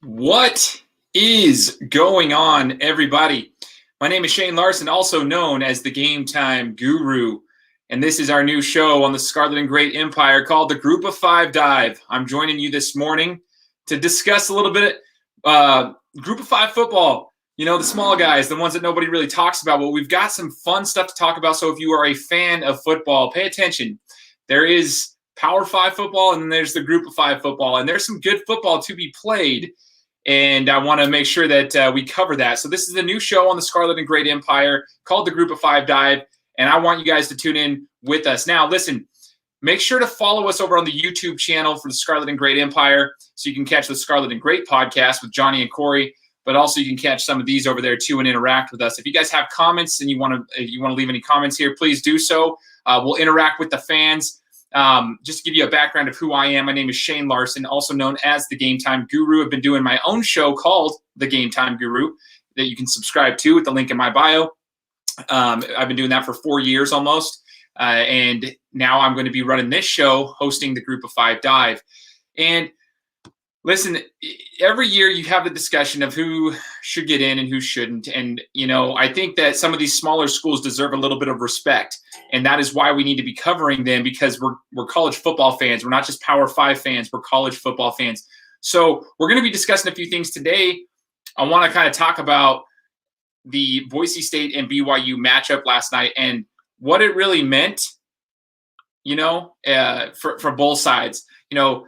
What is going on, everybody? My name is Shane Larson, also known as the Game Time Guru, and this is our new show on the Scarlet and Great Empire called the Group of Five Dive. I'm joining you this morning to discuss a little bit Group of Five football. You know, the small guys, the ones that nobody really talks about. Well, we've got some fun stuff to talk about, so if you are a fan of football, pay attention. There is Power Five football, and then there's the Group of Five football, and there's some good football to be played. And I want to make sure that we cover that. So this is a new show on the Scarlet and Great Empire called the Group of Five Dive, and I want you guys to tune in with us. Now, listen, make sure to follow us over on the YouTube channel for the Scarlet and Great Empire so you can catch the Scarlet and Great podcast with Johnny and Corey, but also you can catch some of these over there too and interact with us. If you guys have comments and you want to leave any comments here, please do so. We'll interact with the fans. Just to give you a background of who I am, my name is Shane Larson, also known as the Game Time Guru. I've been doing my own show called the Game Time Guru that you can subscribe to with the link in my bio. I've been doing that for 4 years almost, and now I'm going to be running this show, hosting the Group of Five Dive. And listen, every year you have the discussion of who should get in and who shouldn't. And, you know, I think that some of these smaller schools deserve a little bit of respect. And that is why we need to be covering them, because we're college football fans. We're not just Power Five fans. We're college football fans. So we're going to be discussing a few things today. I want to kind of talk about the Boise State and BYU matchup last night and what it really meant, you know, for both sides. You know,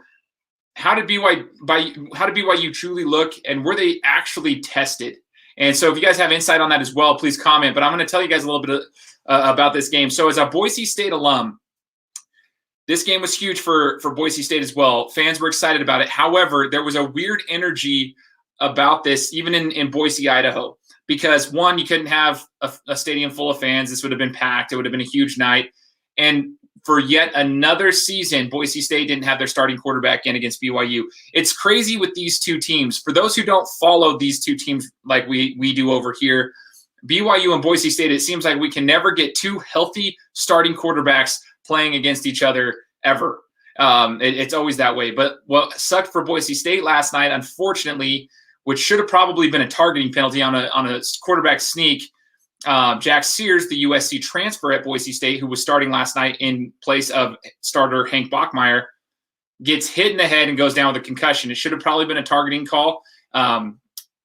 how did BYU truly look, and were they actually tested? And so if you guys have insight on that as well, please comment. But I'm going to tell you guys a little bit about this game. So as a Boise State alum, this game was huge for Boise State as well. Fans were excited about it. However, there was a weird energy about this, even in Boise, Idaho, because one, you couldn't have a stadium full of fans. This would have been packed. It would have been a huge night. And for yet another season, Boise State didn't have their starting quarterback in against BYU. It's crazy with these two teams. For those who don't follow these two teams like we do over here, BYU and Boise State, it seems like we can never get two healthy starting quarterbacks playing against each other ever. It's always that way. But what sucked for Boise State last night, unfortunately, which should have probably been a targeting penalty on a quarterback sneak, Jack Sears, the USC transfer at Boise State, who was starting last night in place of starter Hank Bachmeier, gets hit in the head and goes down with a concussion. It should have probably been a targeting call.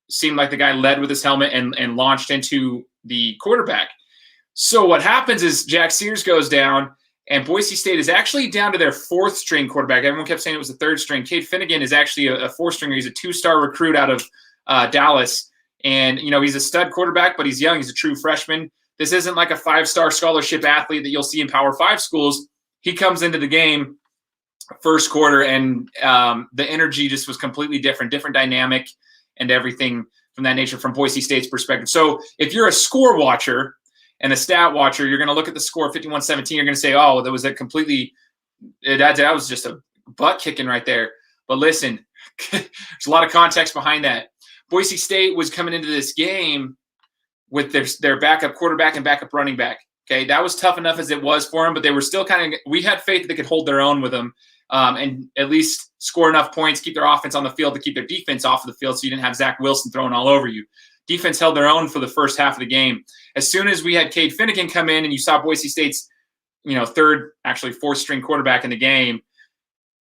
Seemed like the guy led with his helmet and launched into the quarterback. So what happens is Jack Sears goes down, and Boise State is actually down to their fourth string quarterback. Everyone kept saying it was the third string. Cade Finnegan is actually a fourth stringer. He's a two-star recruit out of Dallas. And, you know, he's a stud quarterback, but he's young. He's a true freshman. This isn't like a five-star scholarship athlete that you'll see in Power Five schools. He comes into the game first quarter, and the energy just was completely different dynamic and everything from that nature from Boise State's perspective. So if you're a score watcher and a stat watcher, you're going to look at the score 51-17. You're going to say, oh, that was that was just a butt kicking right there. But listen, there's a lot of context behind that. Boise State was coming into this game with their backup quarterback and backup running back. Okay, that was tough enough as it was for them, but they were still we had faith that they could hold their own with them and at least score enough points, keep their offense on the field to keep their defense off of the field so you didn't have Zach Wilson throwing all over you. Defense held their own for the first half of the game. As soon as we had Cade Finnegan come in and you saw Boise State's, fourth string quarterback in the game,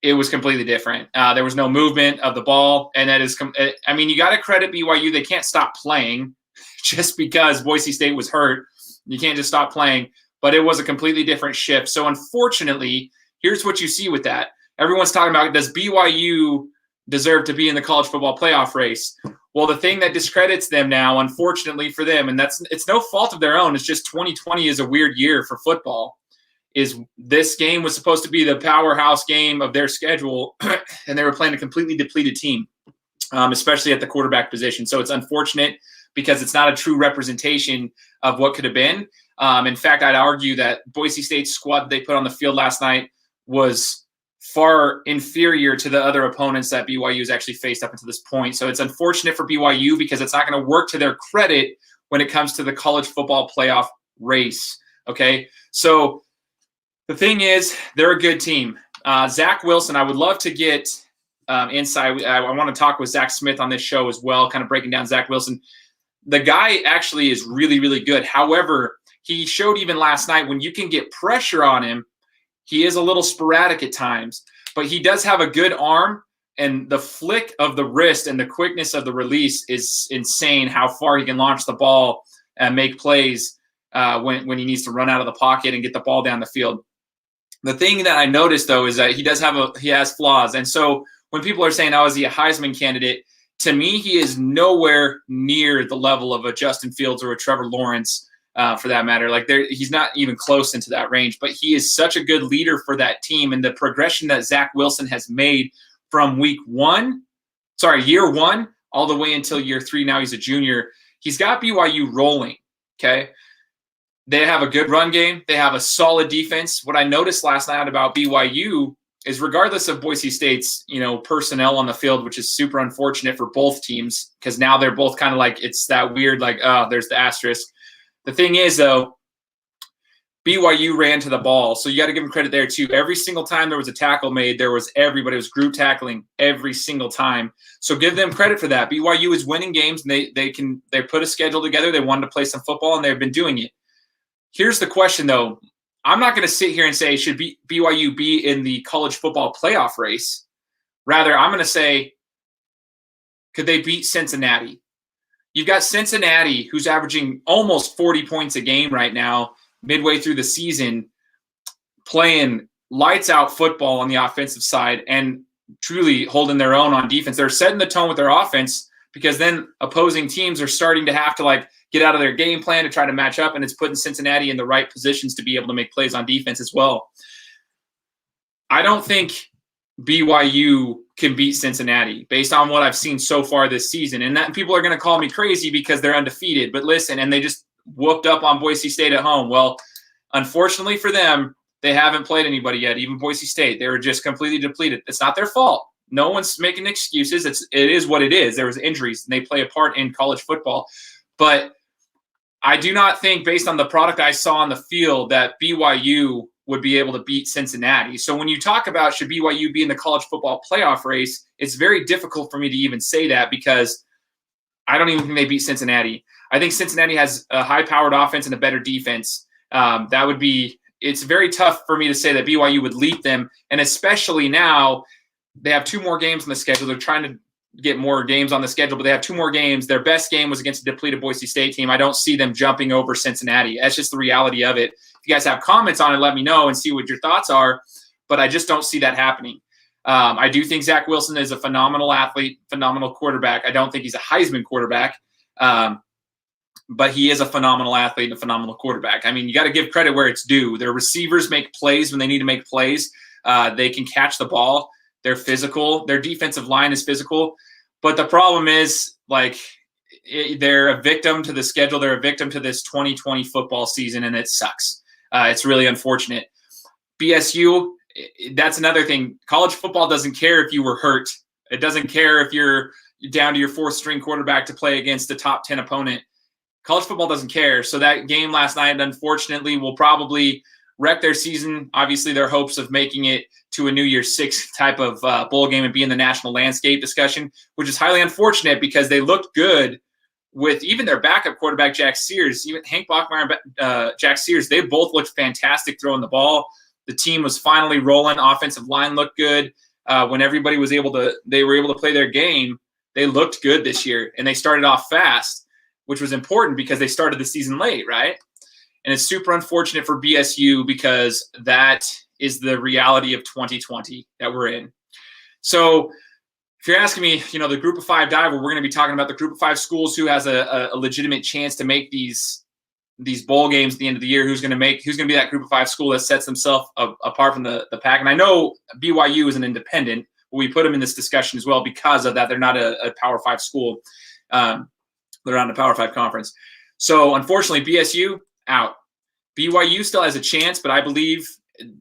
it was completely different. There was no movement of the ball, and that is you got to credit BYU. They can't stop playing just because Boise State was hurt. You can't just stop playing, but it was a completely different shift. So unfortunately, here's what you see with that. Everyone's talking about, does BYU deserve to be in the college football playoff race? Well, the thing that discredits them now, unfortunately for them, and it's no fault of their own, it's just 2020 is a weird year for football, is this game was supposed to be the powerhouse game of their schedule, and they were playing a completely depleted team, especially at the quarterback position. So it's unfortunate because it's not a true representation of what could have been. In fact, I'd argue that Boise State's squad they put on the field last night was far inferior to the other opponents that BYU has actually faced up until this point. So it's unfortunate for BYU because it's not going to work to their credit when it comes to the college football playoff race. Okay, so the thing is, they're a good team. Zach Wilson, I would love to get insight. I want to talk with Zach Smith on this show as well, kind of breaking down Zach Wilson. The guy actually is really, really good. However, he showed even last night when you can get pressure on him, he is a little sporadic at times, but he does have a good arm, and the flick of the wrist and the quickness of the release is insane how far he can launch the ball and make plays when he needs to run out of the pocket and get the ball down the field. The thing that I noticed, though, is that he has flaws. And so when people are saying, oh, is he a Heisman candidate? To me, he is nowhere near the level of a Justin Fields or a Trevor Lawrence, for that matter. Like he's not even close into that range, but he is such a good leader for that team. And the progression that Zach Wilson has made from year one, all the way until year 3. Now he's a junior. He's got BYU rolling. Okay. They have a good run game. They have a solid defense. What I noticed last night about BYU is regardless of Boise State's, personnel on the field, which is super unfortunate for both teams because now they're both kind of like, it's that weird, like, oh, there's the asterisk. The thing is, though, BYU ran to the ball, so you got to give them credit there, too. Every single time there was a tackle made, there was everybody. It was group tackling every single time. So give them credit for that. BYU is winning games, and they put a schedule together. They wanted to play some football, and they've been doing it. Here's the question, though. I'm not going to sit here and say, should BYU be in the college football playoff race? Rather, I'm going to say, could they beat Cincinnati? You've got Cincinnati, who's averaging almost 40 points a game right now, midway through the season, playing lights-out football on the offensive side and truly holding their own on defense. They're setting the tone with their offense because then opposing teams are starting to have to, get out of their game plan to try to match up, and it's putting Cincinnati in the right positions to be able to make plays on defense as well. I don't think BYU can beat Cincinnati based on what I've seen so far this season. And that people are going to call me crazy because they're undefeated. But listen, and they just whooped up on Boise State at home. Well, unfortunately for them, they haven't played anybody yet, even Boise State. They were just completely depleted. It's not their fault. No one's making excuses. It is what it is. There was injuries, and they play a part in college football. But I do not think, based on the product I saw on the field, that BYU would be able to beat Cincinnati. So when you talk about should BYU be in the college football playoff race, it's very difficult for me to even say that because I don't even think they beat Cincinnati. I think Cincinnati has a high-powered offense and a better defense. It's very tough for me to say that BYU would leap them, and especially now they have 2 more games on the schedule. They're trying to get more games on the schedule, but they have 2 more games. Their best game was against a depleted Boise State team. I don't see them jumping over Cincinnati. That's just the reality of it. If you guys have comments on it, let me know and see what your thoughts are, but I just don't see that happening. I do think Zach Wilson is a phenomenal athlete, phenomenal quarterback. I don't think he's a Heisman quarterback, but he is a phenomenal athlete and a phenomenal quarterback. I mean, you got to give credit where it's due. Their receivers make plays when they need to make plays. They can catch the ball. They're physical. Their defensive line is physical. But the problem is, they're a victim to the schedule. They're a victim to this 2020 football season, and it sucks. It's really unfortunate. BSU, that's another thing. College football doesn't care if you were hurt. It doesn't care if you're down to your 4th-string quarterback to play against a top 10 opponent. College football doesn't care. So that game last night, unfortunately, will probably wreck their season. Obviously, their hopes of making it to a New Year's Six type of bowl game and be in the national landscape discussion, which is highly unfortunate because they looked good with even their backup quarterback, Jack Sears, even Hank Bachmeier and Jack Sears. They both looked fantastic throwing the ball. The team was finally rolling. Offensive line looked good. When everybody was they were able to play their game, they looked good this year, and they started off fast, which was important because they started the season late, right? And it's super unfortunate for BSU because that is the reality of 2020 that we're in. So if you're asking me, the Group of 5 dive, we're going to be talking about the Group of 5 schools who has a legitimate chance to make these bowl games at the end of the year. Who's going to be that Group of 5 school that sets themselves apart from the pack? And I know BYU is an independent, but we put them in this discussion as well because of that. They're not a Power 5 school. They're not a Power 5 conference. So unfortunately, BSU out. BYU still has a chance, but I believe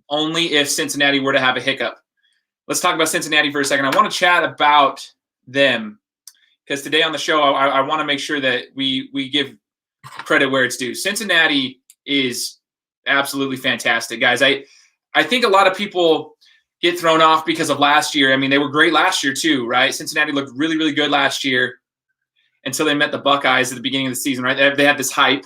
only if Cincinnati were to have a hiccup. Let's talk about Cincinnati for a second. I want to chat about them because today on the show, I want to make sure that we give credit where it's due. Cincinnati is absolutely fantastic, guys. I think a lot of people get thrown off because of last year. I mean, they were great last year too, right? Cincinnati looked really, really good last year until they met the Buckeyes at the beginning of the season, right? They had this hype,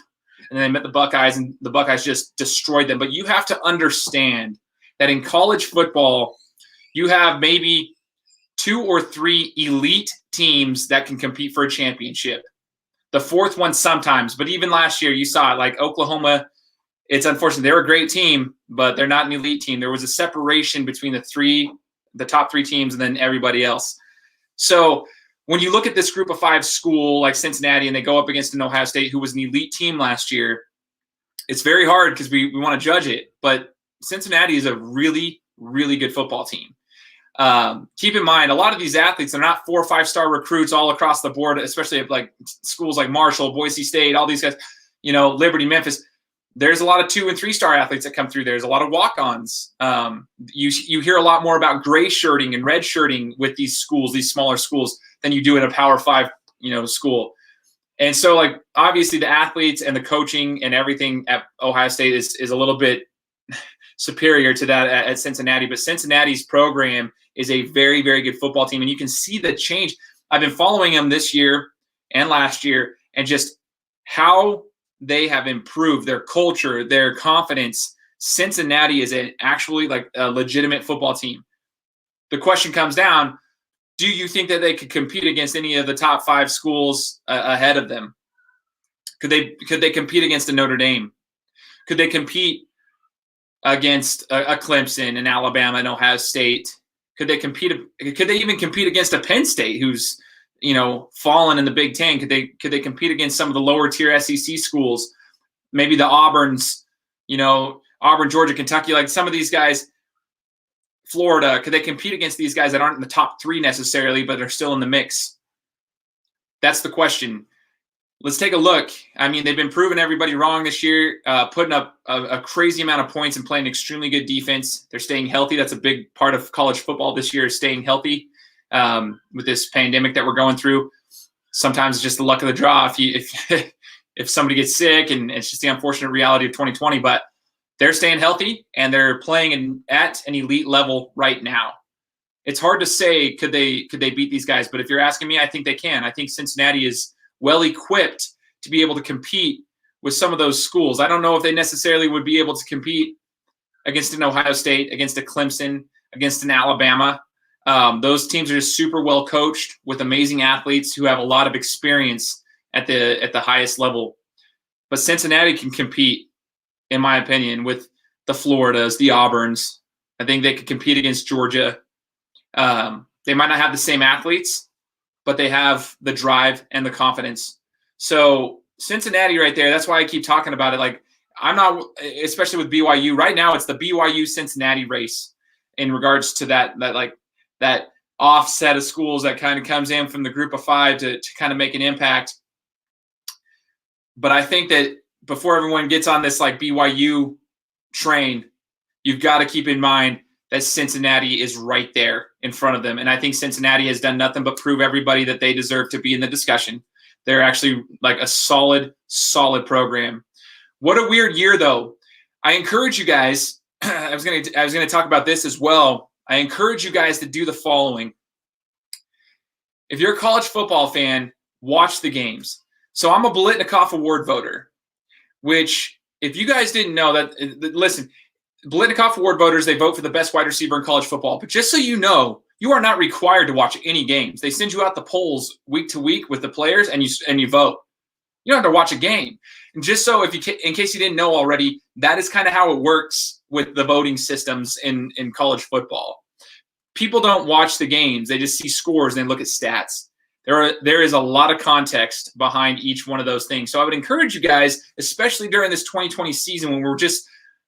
and then they met the Buckeyes, and the Buckeyes just destroyed them. But you have to understand that in college football, you have maybe 2 or 3 elite teams that can compete for a championship. The fourth one sometimes, but even last year you saw it, like Oklahoma. It's unfortunate. They're a great team, but they're not an elite team. There was a separation between the top 3 teams, and then everybody else. So when you look at this group of 5 school like Cincinnati, and they go up against an Ohio State who was an elite team last year, it's very hard because we want to judge it. But Cincinnati is a really, really good football team. Keep in mind, a lot of these athletes are not 4 or 5-star recruits all across the board, especially at like schools like Marshall, Boise State, all these guys, Liberty, Memphis. There's a lot of 2 and 3-star athletes that come through. There's a lot of walk-ons. You hear a lot more about gray shirting and red shirting with these schools, these smaller schools, than you do in a Power 5, school. And so, like, obviously the athletes and the coaching and everything at Ohio State is a little bit superior to that at Cincinnati. But Cincinnati's program is a very, very good football team, and you can see the change. I've been following them this year and last year, and just how they have improved their culture, their confidence. Cincinnati is actually like a legitimate football team. The question comes down, do you think that they could compete against any of the top 5 schools ahead of them? Could they compete against a Notre Dame? Could they compete against a Clemson and Alabama and Ohio State? Could they even compete against a Penn State who's fallen in the Big Ten? Could they compete against some of the lower tier SEC schools? Maybe the Auburns, Auburn, Georgia, Kentucky, like some of these guys, Florida. Could they compete against these guys that aren't in the top 3 necessarily, but they're still in the mix? That's the question. Let's take a look. I mean, they've been proving everybody wrong this year, putting up a crazy amount of points and playing extremely good defense. They're staying healthy. That's a big part of college football this year, is staying healthy. With this pandemic that we're going through, sometimes it's just the luck of the draw if somebody gets sick, and it's just the unfortunate reality of 2020. But they're staying healthy, and they're playing at an elite level right now. It's hard to say could they beat these guys, but if you're asking me, I think they can. I think Cincinnati is well equipped to be able to compete with some of those schools. I don't know if they necessarily would be able to compete against an Ohio State, against a Clemson, against an Alabama. Those teams are just super well coached with amazing athletes who have a lot of experience at the highest level. But Cincinnati can compete, in my opinion, with the Floridas, the Auburns. I think they could compete against Georgia. They might not have the same athletes, but they have the drive and the confidence. So Cincinnati right there, that's why I keep talking about it. Like, I'm not, especially with BYU. Right now, it's the BYU-Cincinnati race in regards to that offset of schools that kind of comes in from the group of 5 to kind of make an impact. But I think that before everyone gets on this like BYU train, you've got to keep in mind that Cincinnati is right there in front of them. And I think Cincinnati has done nothing but prove everybody that they deserve to be in the discussion. They're actually like a solid program. What a weird year, though. I encourage you guys, I was gonna talk about this as well. I encourage you guys to do the following. If you're a college football fan, watch the games. So I'm a Biletnikoff Award voter, which, if you guys didn't know that, listen, Biletnikoff Award voters, they vote for the best wide receiver in college football. But just so you know, you are not required to watch any games. They send you out the polls week to week with the players, and you vote. You don't have to watch a game. And just so, in case you didn't know already, that is kind of how it works with the voting systems in college football. People don't watch the games. They just see scores and they look at stats. There is a lot of context behind each one of those things. So I would encourage you guys, especially during this 2020 season when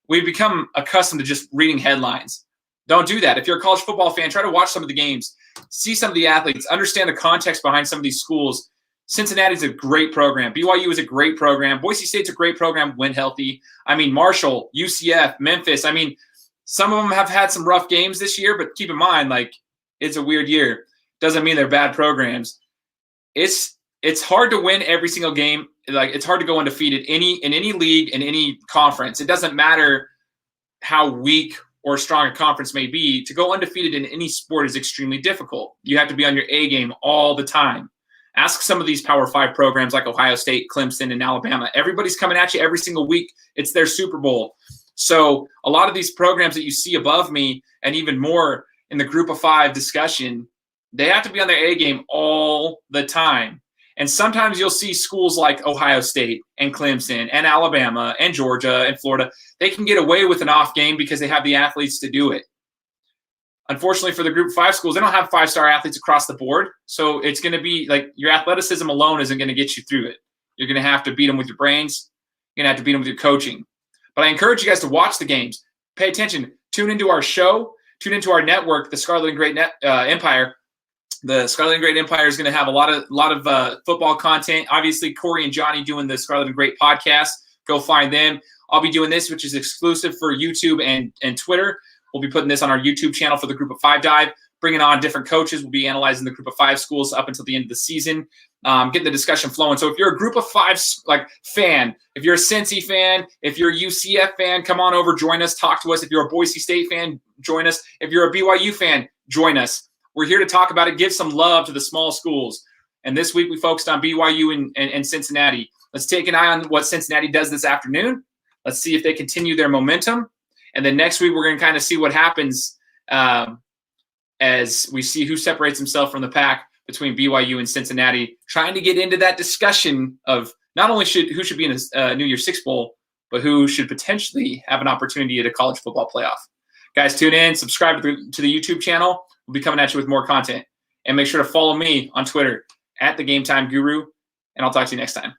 we've become accustomed to just reading headlines. Don't do that. If you're a college football fan, try to watch some of the games, see some of the athletes, understand the context behind some of these schools. Cincinnati's a great program. BYU is a great program. Boise State's a great program when healthy. I mean, Marshall, UCF, Memphis. I mean, some of them have had some rough games this year, but keep in mind, like, it's a weird year. Doesn't mean they're bad programs. It's hard to win every single game. Like, it's hard to go undefeated in any league, in any conference. It doesn't matter how weak or strong a conference may be, to go undefeated in any sport is extremely difficult. You have to be on your A game all the time. Ask some of these Power 5 programs like Ohio State, Clemson, and Alabama. Everybody's coming at you every single week. It's their Super Bowl. So a lot of these programs that you see above me, and even more in the Group of 5 discussion, they have to be on their A game all the time. And sometimes you'll see schools like Ohio State and Clemson and Alabama and Georgia and Florida. They can get away with an off game because they have the athletes to do it. Unfortunately for the Group 5 schools, they don't have 5-star athletes across the board. So it's going to be like your athleticism alone isn't going to get you through it. You're going to have to beat them with your brains. You're going to have to beat them with your coaching. But I encourage you guys to watch the games. Pay attention. Tune into our show. Tune into our network, the Scarlet and Great Empire. The Scarlet and Great Empire is going to have a lot of football content. Obviously, Corey and Johnny doing the Scarlet and Great podcast. Go find them. I'll be doing this, which is exclusive for YouTube and Twitter. We'll be putting this on our YouTube channel for the Group of 5 dive, bringing on different coaches. We'll be analyzing the Group of 5 schools up until the end of the season, getting the discussion flowing. So if you're a Group of 5 fan, if you're a Cincy fan, if you're a UCF fan, come on over, join us, talk to us. If you're a Boise State fan, join us. If you're a BYU fan, join us. We're here to talk about it, give some love to the small schools. And this week we focused on BYU and Cincinnati. Let's take an eye on what Cincinnati does this afternoon. Let's see if they continue their momentum. And then next week we're going to kind of see what happens as we see who separates himself from the pack between BYU and Cincinnati, trying to get into that discussion of not only who should be in a New Year's Six Bowl, but who should potentially have an opportunity at a college football playoff. Guys, tune in, subscribe to the YouTube channel. We'll be coming at you with more content. And make sure to follow me on Twitter @TheGameTimeGuru. And I'll talk to you next time.